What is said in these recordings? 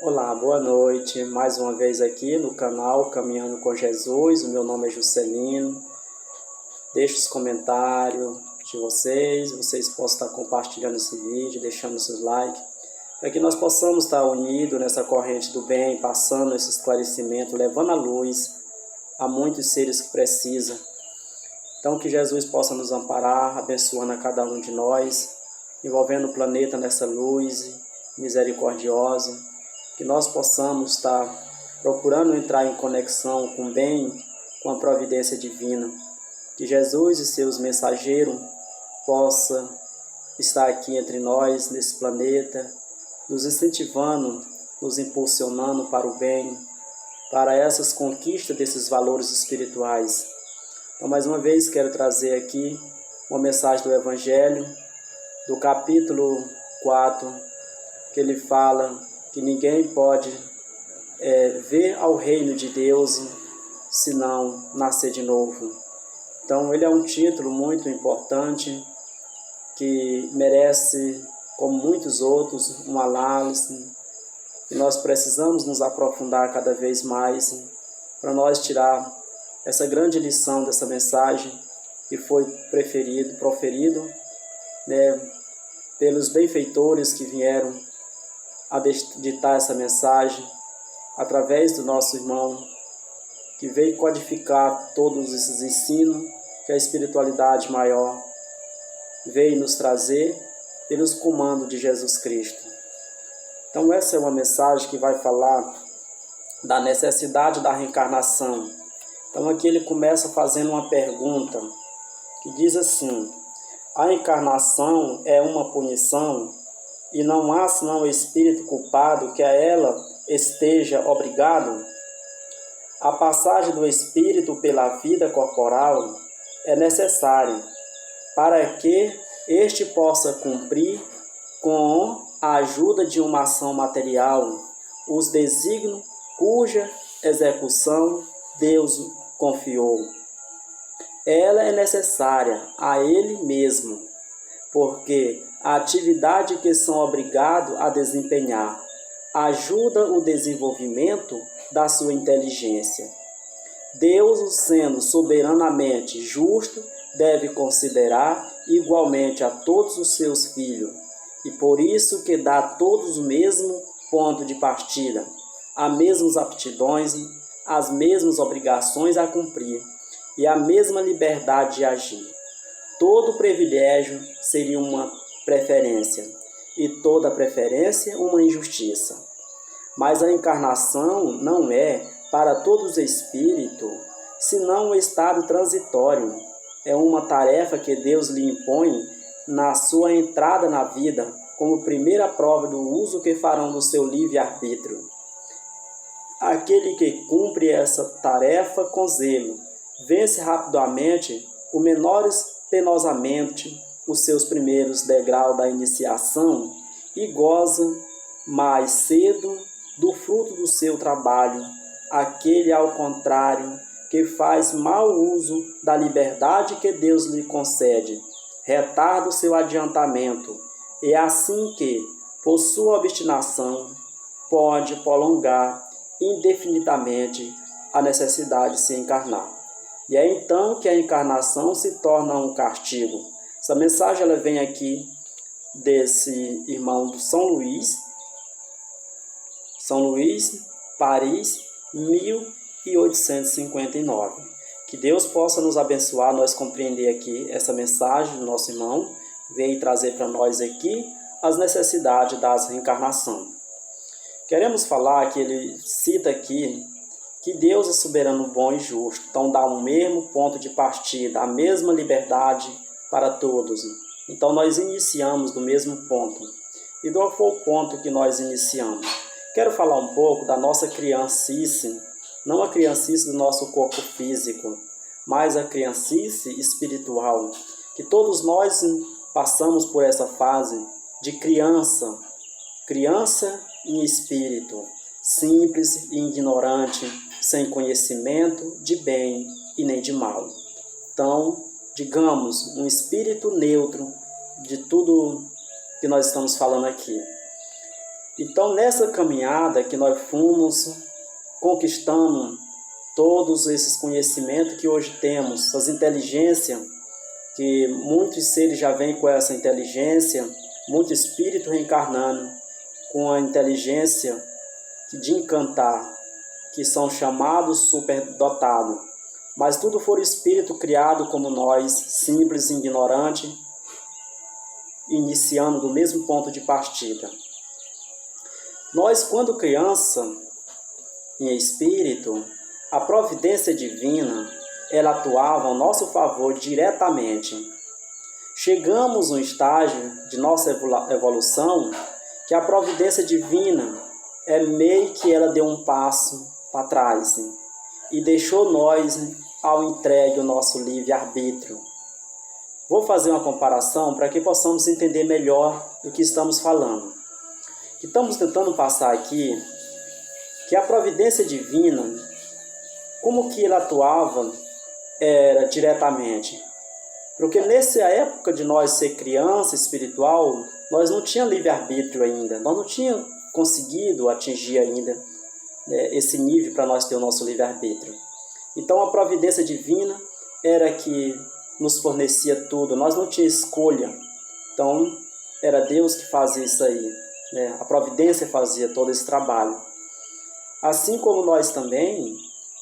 Olá, boa noite. Mais uma vez aqui no canal Caminhando com Jesus. O meu nome é Juscelino. Deixe os comentários de vocês possam estar compartilhando esse vídeo, deixando seus likes, para que nós possamos estar unidos nessa corrente do bem, passando esse esclarecimento, levando a luz a muitos seres que precisam. Então que Jesus possa nos amparar, abençoando a cada um de nós, envolvendo o planeta nessa luz misericordiosa, que nós possamos estar procurando entrar em conexão com o bem, com a providência divina, que Jesus e seus mensageiros possam estar aqui entre nós, nesse planeta, nos incentivando, nos impulsionando para o bem, para essas conquistas desses valores espirituais. Então, mais uma vez, quero trazer aqui uma mensagem do Evangelho, do capítulo 4, que ele fala que ninguém pode ver ao reino de Deus se não nascer de novo. Então, ele é um título muito importante que merece, como muitos outros, uma análise. E nós precisamos nos aprofundar cada vez mais para nós tirar essa grande lição dessa mensagem que foi proferido, pelos benfeitores que vieram a ditar essa mensagem, através do nosso irmão, que veio codificar todos esses ensinos que a espiritualidade maior veio nos trazer pelos comandos de Jesus Cristo. Então essa é uma mensagem que vai falar da necessidade da reencarnação. Então aqui ele começa fazendo uma pergunta, que diz assim: a encarnação é uma punição e não há senão o espírito culpado que a ela esteja obrigado? A passagem do espírito pela vida corporal é necessária para que este possa cumprir, com a ajuda de uma ação material, os desígnios cuja execução Deus confiou. Ela é necessária a ele mesmo, porque a atividade que são obrigados a desempenhar ajuda o desenvolvimento da sua inteligência. Deus, sendo soberanamente justo, deve considerar igualmente a todos os seus filhos, e por isso que dá a todos o mesmo ponto de partida, as mesmas aptidões, as mesmas obrigações a cumprir, e a mesma liberdade de agir. Todo privilégio seria uma preferência, e toda preferência uma injustiça. Mas a encarnação não é, para todos os espíritos, senão um estado transitório. É uma tarefa que Deus lhe impõe na sua entrada na vida, como primeira prova do uso que farão do seu livre-arbítrio. Aquele que cumpre essa tarefa com zelo, vence rapidamente o menores penosamente os seus primeiros degraus da iniciação e goza mais cedo do fruto do seu trabalho. Aquele, ao contrário, que faz mau uso da liberdade que Deus lhe concede, retarda o seu adiantamento, e assim que, por sua obstinação, pode prolongar indefinidamente a necessidade de se encarnar. E é então que a encarnação se torna um castigo. Essa mensagem ela vem aqui desse irmão do São Luís, Paris, 1859. Que Deus possa nos abençoar, nós compreender aqui essa mensagem do nosso irmão, veio trazer para nós aqui as necessidades das reencarnações. Queremos falar que ele cita aqui que Deus é soberano, bom e justo, então dá o mesmo ponto de partida, a mesma liberdade para todos. Então nós iniciamos do mesmo ponto. E qual foi o ponto que nós iniciamos? Quero falar um pouco da nossa criancice, não a criancice do nosso corpo físico, mas a criancice espiritual, que todos nós passamos por essa fase de criança em espírito, simples e ignorante, sem conhecimento de bem e nem de mal. Então, digamos, um espírito neutro de tudo que nós estamos falando aqui. Então, nessa caminhada que nós fomos conquistando todos esses conhecimentos que hoje temos, essas inteligências, que muitos seres já vêm com essa inteligência, muito espírito reencarnando com a inteligência de encantar, que são chamados superdotados. Mas tudo for espírito criado como nós, simples e ignorante, iniciando do mesmo ponto de partida. Nós, quando criança, em espírito, a providência divina, ela atuava ao nosso favor diretamente. Chegamos a um estágio de nossa evolução que a providência divina é meio que ela deu um passo para trás e deixou nós ao entregue o nosso livre-arbítrio. Vou fazer uma comparação para que possamos entender melhor do que estamos falando. Estamos tentando passar aqui que a providência divina, como que ela atuava era diretamente. Porque nessa época de nós ser criança espiritual, nós não tínhamos livre-arbítrio ainda, nós não tínhamos conseguido atingir ainda esse nível para nós ter o nosso livre-arbítrio. Então a providência divina era que nos fornecia tudo, nós não tínhamos escolha. Então era Deus que fazia isso aí, a providência fazia todo esse trabalho. Assim como nós também,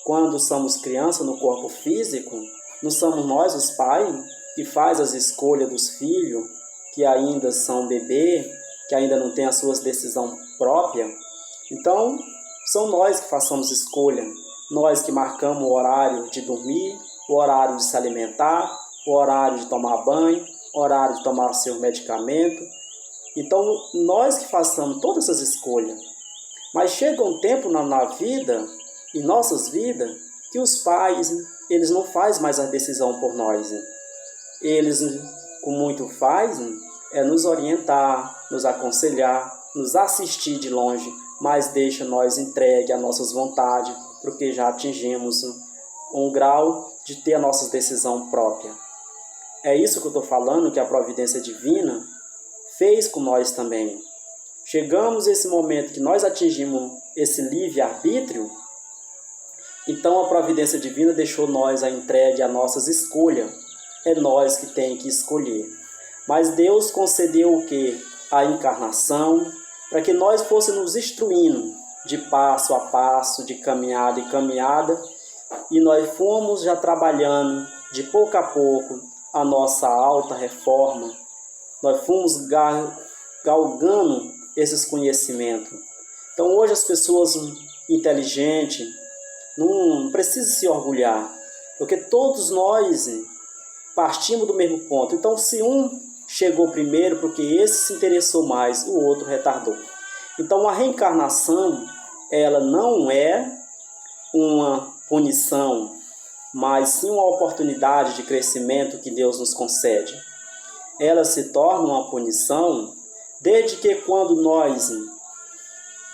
quando somos crianças no corpo físico, não somos nós os pais que faz as escolhas dos filhos que ainda são bebê, que ainda não têm as suas decisões próprias. Então são nós que façamos escolha, nós que marcamos o horário de dormir, o horário de se alimentar, o horário de tomar banho, o horário de tomar seu medicamento. Então, nós que façamos todas essas escolhas. Mas chega um tempo na vida, em nossas vidas, que os pais, eles não fazem mais a decisão por nós. Eles, com muito fazem, é nos orientar, nos aconselhar, nos assistir de longe, mas deixa nós entregue às nossas vontades, porque já atingimos um grau de ter a nossa decisão própria. É isso que eu estou falando, que a providência divina fez com nós também. Chegamos a esse momento que nós atingimos esse livre-arbítrio, então a providência divina deixou nós a entregue a nossas escolhas. É nós que tem que escolher. Mas Deus concedeu o quê? A encarnação, para que nós fôssemos instruindo de passo a passo, de caminhada em caminhada, e nós fomos já trabalhando de pouco a pouco a nossa alta reforma. Nós fomos galgando esses conhecimentos. Então hoje as pessoas inteligentes não precisam se orgulhar, porque todos nós partimos do mesmo ponto. Então se um chegou primeiro porque esse se interessou mais, o outro retardou. Então a reencarnação, ela não é uma punição, mas sim uma oportunidade de crescimento que Deus nos concede. Ela se torna uma punição desde que quando nós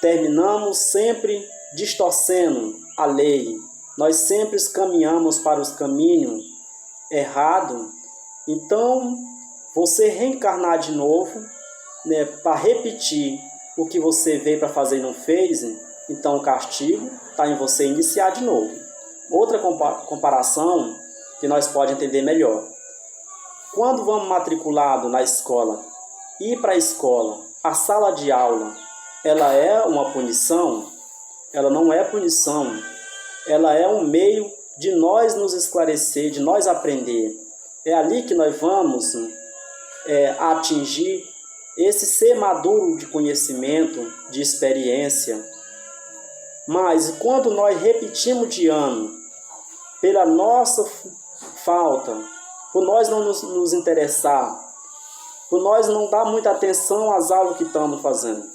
terminamos sempre distorcendo a lei, nós sempre caminhamos para os caminhos errados. Então, você reencarnar de novo, para repetir o que você veio para fazer e não fez, então o castigo está em você iniciar de novo. Outra comparação que nós podemos entender melhor. Quando vamos matriculado na escola, ir para a escola, a sala de aula, ela é uma punição? Ela não é punição. Ela é um meio de nós nos esclarecer, de nós aprender. É ali que nós vamos atingir esse ser maduro de conhecimento, de experiência. Mas quando nós repetimos de ano, pela nossa falta, por nós não nos interessar, por nós não dar muita atenção às aulas que estamos fazendo.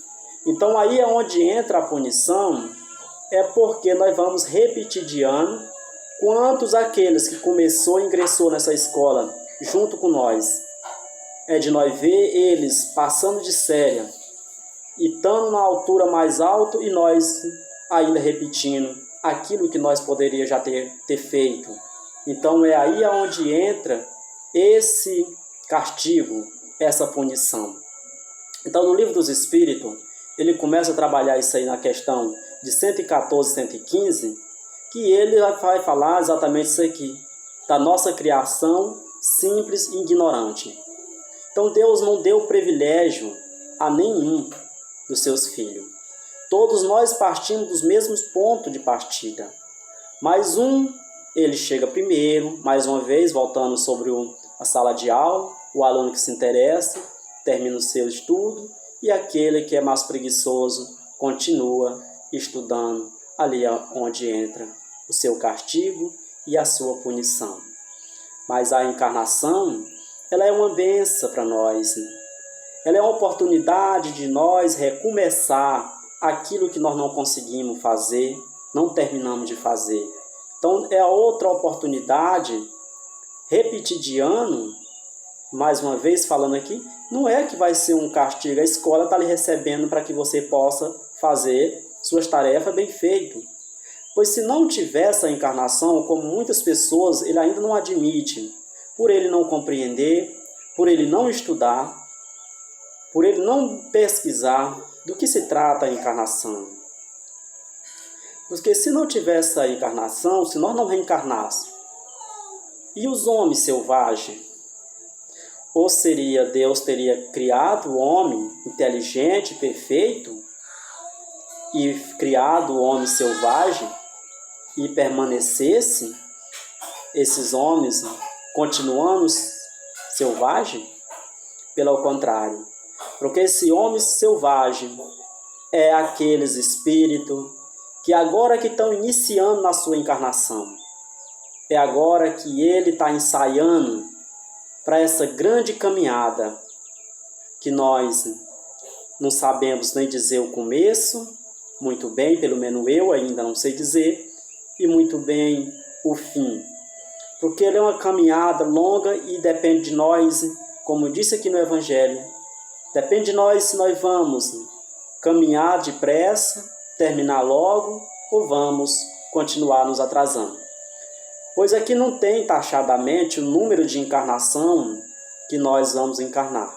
Então aí é onde entra a punição, é porque nós vamos repetir de ano. Quantos aqueles que começou e ingressou nessa escola junto com nós, é de nós ver eles passando de série e estando na altura mais alta e nós ainda repetindo aquilo que nós poderíamos já ter feito. Então é aí onde entra esse castigo, essa punição. Então no Livro dos Espíritos, ele começa a trabalhar isso aí na questão de 114, 115, que ele vai falar exatamente isso aqui, da nossa criação simples e ignorante. Então Deus não deu privilégio a nenhum dos seus filhos. Todos nós partimos dos mesmos pontos de partida. Mas ele chega primeiro, mais uma vez, voltando sobre a sala de aula, o aluno que se interessa, termina o seu estudo, e aquele que é mais preguiçoso continua estudando ali onde entra o seu castigo e a sua punição. Mas a encarnação, ela é uma bênção para nós. Ela é uma oportunidade de nós recomeçar aquilo que nós não conseguimos fazer, não terminamos de fazer. Então, é outra oportunidade, repetir de ano, mais uma vez falando aqui, não é que vai ser um castigo, a escola está lhe recebendo para que você possa fazer suas tarefas bem feitas. Pois se não tiver essa encarnação, como muitas pessoas, ele ainda não admite, por ele não compreender, por ele não estudar, por ele não pesquisar do que se trata a encarnação. Porque se não tivesse essa encarnação, se nós não reencarnássemos, e os homens selvagens? Ou seria Deus teria criado o homem inteligente, perfeito, e criado o homem selvagem, e permanecesse esses homens continuando selvagem? Pelo contrário, porque esse homem selvagem é aqueles espíritos que agora que estão iniciando na sua encarnação, é agora que ele está ensaiando para essa grande caminhada que nós não sabemos nem dizer o começo, muito bem, pelo menos eu ainda não sei dizer, e muito bem o fim. Porque ele é uma caminhada longa e depende de nós, como disse aqui no Evangelho, depende de nós se nós vamos caminhar depressa, terminar logo, ou vamos continuar nos atrasando. Pois aqui não tem taxadamente o número de encarnação que nós vamos encarnar.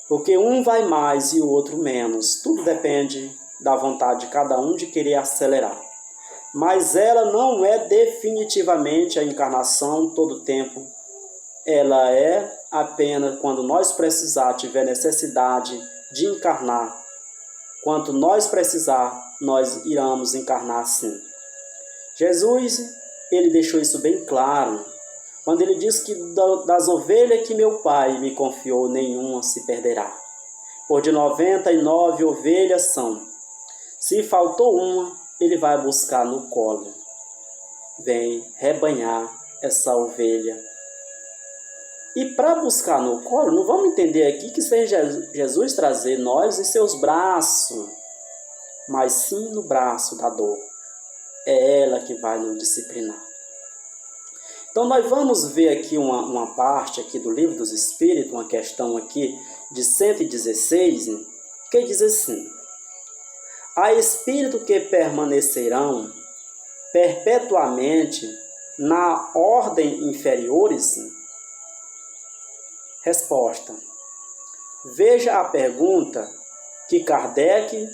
Porque um vai mais e o outro menos. Tudo depende da vontade de cada um de querer acelerar. Mas ela não é definitivamente a encarnação todo tempo. Ela é apenas quando nós precisar, tiver necessidade de encarnar. Quanto nós precisar, nós iremos encarnar sim. Jesus, ele deixou isso bem claro, quando ele diz que das ovelhas que meu Pai me confiou, nenhuma se perderá. Por de 99 ovelhas são. Se faltou uma, ele vai buscar no colo. Vem rebanhar essa ovelha. E para buscar no colo, não vamos entender aqui que seja Jesus trazer nós em seus braços, mas sim no braço da dor. É ela que vai nos disciplinar. Então nós vamos ver aqui uma parte aqui do Livro dos Espíritos, uma questão aqui de 116, que diz assim: há espíritos que permanecerão perpetuamente na ordem inferiores? Resposta: veja a pergunta que Kardec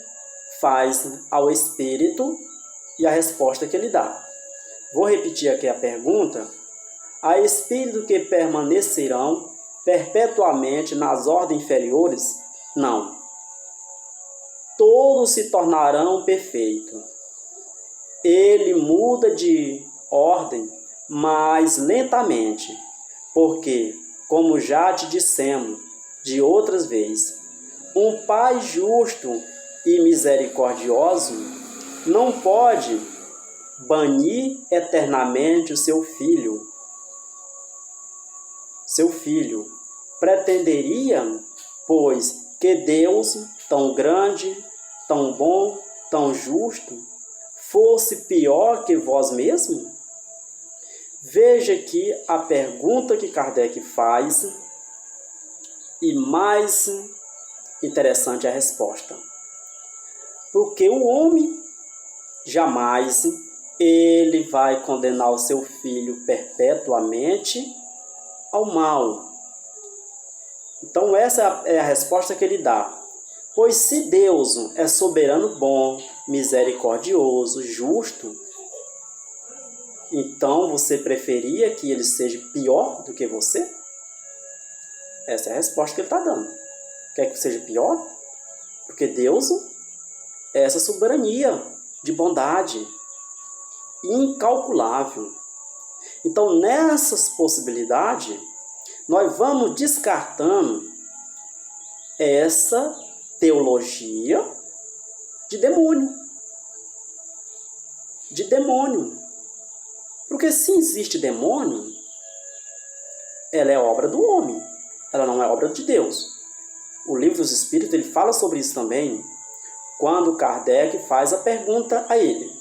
faz ao espírito e a resposta que ele dá. Vou repetir aqui a pergunta. Há espíritos que permanecerão perpetuamente nas ordens inferiores? Não. Todos se tornarão perfeitos. Ele muda de ordem, mas lentamente, porque, como já te dissemos de outras vezes, um Pai justo e misericordioso não pode banir eternamente o seu filho. Seu filho pretenderia, pois, que Deus, tão grande, tão bom, tão justo, fosse pior que vós mesmo? Veja aqui a pergunta que Kardec faz e mais interessante a resposta. Porque o homem jamais ele vai condenar o seu filho perpetuamente ao mal. Então essa é a resposta que ele dá. Pois se Deus é soberano bom, misericordioso, justo, então você preferia que ele seja pior do que você? Essa é a resposta que ele está dando. Quer que seja pior? Porque Deus é essa soberania de bondade incalculável. Então, nessas possibilidades, nós vamos descartando essa teologia de demônio. De demônio. Porque se existe demônio, ela é obra do homem. Ela não é obra de Deus. O Livro dos Espíritos ele fala sobre isso também, quando Kardec faz a pergunta a ele.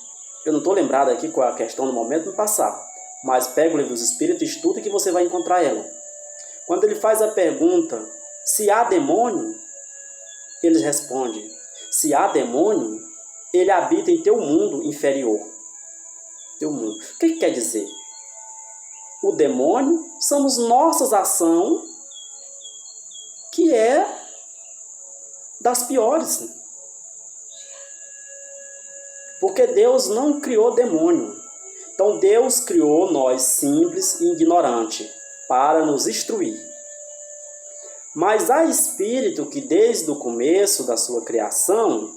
Eu não estou lembrado aqui qual é a questão no momento no passado, mas pega o Livro dos Espíritos e estuda que você vai encontrar ela. Quando ele faz a pergunta, se há demônio, eles respondem, se há demônio, ele habita em teu mundo inferior. Teu mundo. O que quer dizer? O demônio somos nossas ações, que é das piores. Porque Deus não criou demônio. Então Deus criou nós simples e ignorantes para nos instruir. Mas há espírito que desde o começo da sua criação,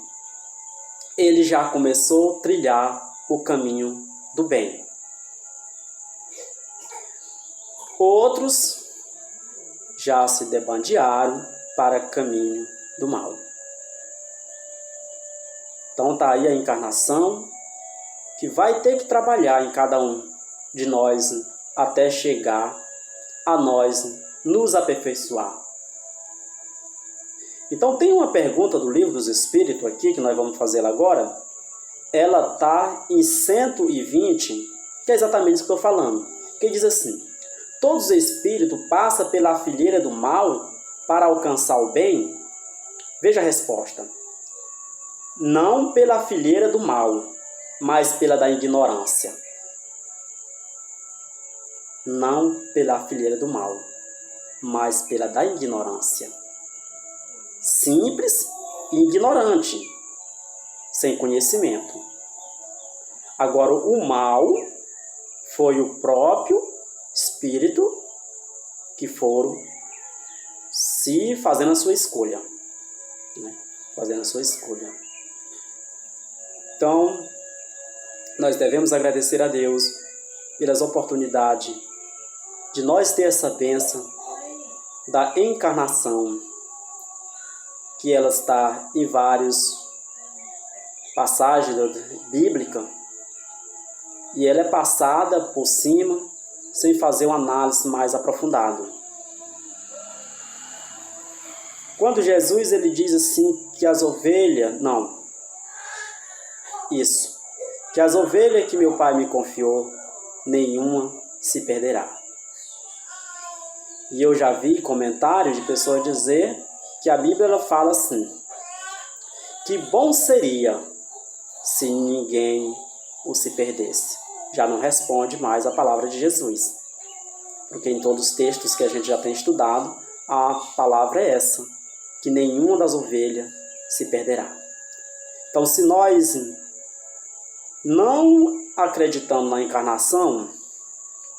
ele já começou a trilhar o caminho do bem. Outros já se debandearam para o caminho do mal. Então está aí a encarnação que vai ter que trabalhar em cada um de nós até chegar a nós nos aperfeiçoar. Então tem uma pergunta do Livro dos Espíritos aqui, que nós vamos fazer agora. Ela está em 120, que é exatamente isso que eu estou falando. Que diz assim: todos os espíritos passam pela fileira do mal para alcançar o bem? Veja a resposta. Não pela fileira do mal, mas pela da ignorância. Não pela fileira do mal, mas pela da ignorância. Simples e ignorante, sem conhecimento. Agora, o mal foi o próprio espírito que foram se fazendo a sua escolha. Fazendo a sua escolha. Então, nós devemos agradecer a Deus pelas oportunidades de nós ter essa bênção da encarnação, que ela está em várias passagens bíblicas, e ela é passada por cima, sem fazer uma análise mais aprofundada. Quando Jesus ele diz assim que as ovelhas, que as ovelhas que meu Pai me confiou, nenhuma se perderá. E eu já vi comentários de pessoas dizer que a Bíblia ela fala assim, que bom seria se ninguém o se perdesse. Já não responde mais a palavra de Jesus. Porque em todos os textos que a gente já tem estudado, a palavra é essa, que nenhuma das ovelhas se perderá. Então, se nós não acreditamos na encarnação,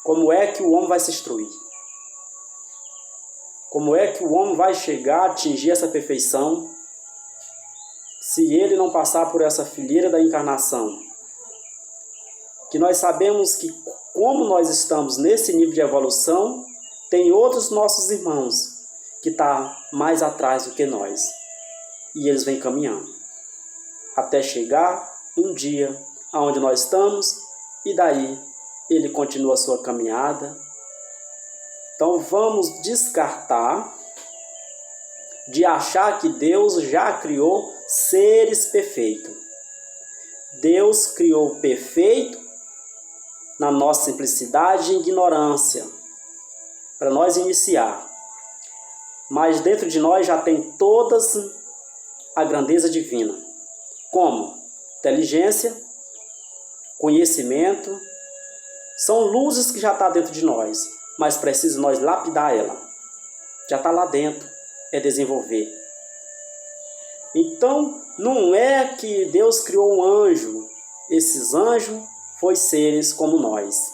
como é que o homem vai se instruir? Como é que o homem vai chegar a atingir essa perfeição se ele não passar por essa fileira da encarnação? Que nós sabemos que, como nós estamos nesse nível de evolução, tem outros nossos irmãos que estão mais atrás do que nós. E eles vêm caminhando. Até chegar um dia onde nós estamos, e daí ele continua a sua caminhada. Então vamos descartar de achar que Deus já criou seres perfeitos. Deus criou perfeito na nossa simplicidade e ignorância, para nós iniciar. Mas dentro de nós já tem todas a grandeza divina. Como? Inteligência, conhecimento, são luzes que já estão dentro de nós, mas precisa nós lapidar ela. Já está lá dentro, é desenvolver. Então, não é que Deus criou um anjo. Esses anjos foram seres como nós,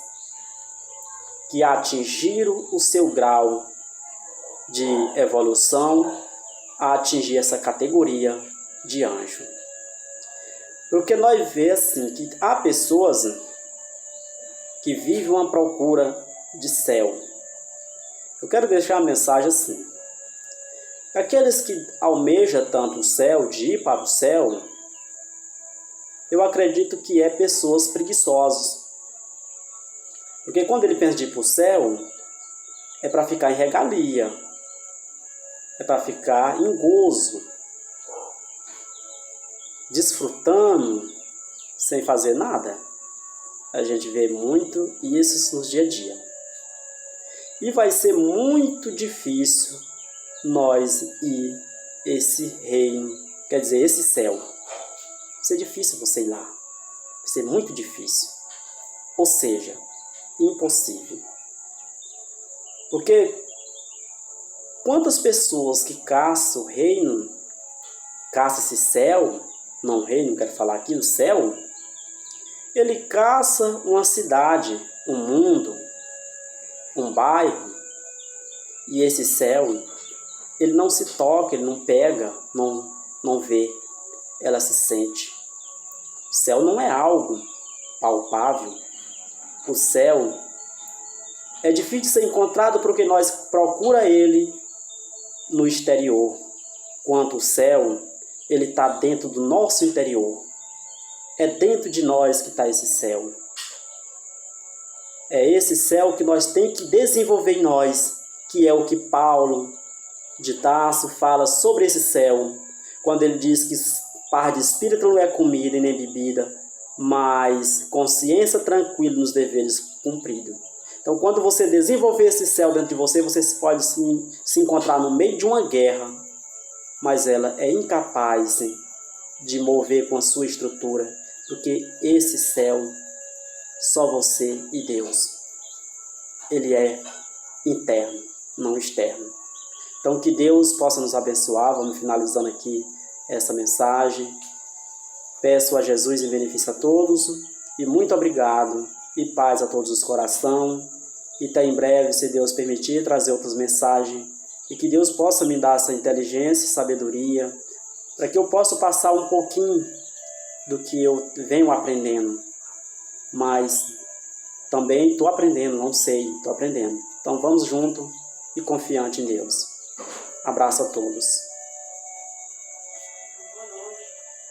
que atingiram o seu grau de evolução a atingir essa categoria de anjo. Porque nós vemos assim, que há pessoas que vivem uma procura de céu. Eu quero deixar a mensagem assim. Aqueles que almejam tanto o céu, de ir para o céu, eu acredito que é pessoas preguiçosas. Porque quando ele pensa de ir para o céu, é para ficar em regalia, é para ficar em gozo, desfrutando, sem fazer nada. A gente vê muito isso nos dia a dia. E vai ser muito difícil nós ir esse reino, quer dizer, esse céu. Vai ser difícil você ir lá. Vai ser muito difícil. Ou seja, impossível. Porque quantas pessoas que caçam o reino, caçam esse céu, não o reino, quero falar aqui, o céu, ele caça uma cidade, um mundo, um bairro, e esse céu, ele não se toca, ele não pega, não vê, ela se sente. O céu não é algo palpável. O céu é difícil de ser encontrado porque nós procuramos ele no exterior, quanto o céu, ele está dentro do nosso interior. É dentro de nós que está esse céu. É esse céu que nós temos que desenvolver em nós, que é o que Paulo de Tarso fala sobre esse céu, quando ele diz que paz de espírito não é comida e nem bebida, mas consciência tranquila nos deveres cumpridos. Então, quando você desenvolver esse céu dentro de você, você pode se encontrar no meio de uma guerra, mas ela é incapaz de mover com a sua estrutura, porque esse céu, só você e Deus. Ele é interno, não externo. Então, que Deus possa nos abençoar. Vamos finalizando aqui essa mensagem. Peço a Jesus em benefício a todos e muito obrigado e paz a todos os corações. E até em breve, se Deus permitir, trazer outras mensagens e que Deus possa me dar essa inteligência e sabedoria para que eu possa passar um pouquinho do que eu venho aprendendo. Mas também estou aprendendo, não sei, estou aprendendo. Então vamos junto e confiante em Deus. Abraço a todos.